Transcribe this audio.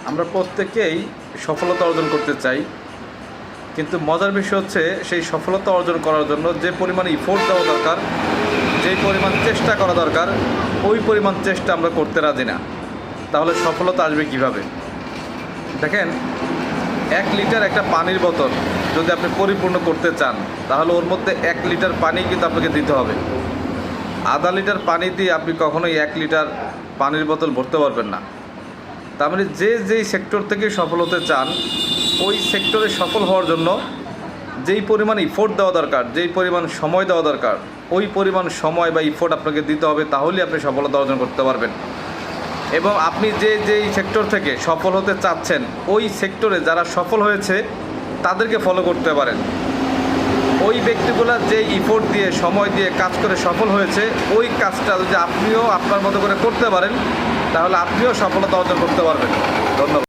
আমরা প্রত্যেকেই সফলতা অর্জন করতে চাই, কিন্তু মজার বিষয় হচ্ছে সেই সফলতা অর্জন করার জন্য যে পরিমাণ ইফোর্ট দেওয়া দরকার, যেই পরিমাণ চেষ্টা করা দরকার, ওই পরিমাণ চেষ্টা আমরা করতে রাজি না। তাহলে সফলতা আসবে কিভাবে? দেখেন, 1 লিটার একটা পানির বোতল যদি আপনি পরিপূর্ণ করতে চান, তাহলে ওর মধ্যে 1 লিটার পানি কিন্তু আপনাকে দিতে হবে। আধা লিটার পানি দিয়ে আপনি কখনোই 1 লিটার পানির বোতল ভরতে পারবেন না। তার মানে যেই সেক্টর থেকে সফল হতে চান, ওই সেক্টরে সফল হওয়ার জন্য যেই পরিমাণ ইফোর্ট দেওয়া দরকার, যেই পরিমাণ সময় দেওয়া দরকার, ওই পরিমাণ সময় বা ইফোর্ট আপনাকে দিতে হবে, তাহলেই আপনি সফলতা অর্জন করতে পারবেন। এবং আপনি যেই সেক্টর থেকে সফল হতে চাচ্ছেন, ওই সেক্টরে যারা সফল হয়েছে তাদেরকে ফলো করতে পারেন। ওই ব্যক্তিগুলো যে ইফোর্ট দিয়ে, সময় দিয়ে কাজ করে সফল হয়েছে, ওই কাজটা যদি আপনিও আপনার মতো করে করতে পারেন, তাহলে আপনিও সফলতা অর্জন করতে পারবেন। ধন্যবাদ।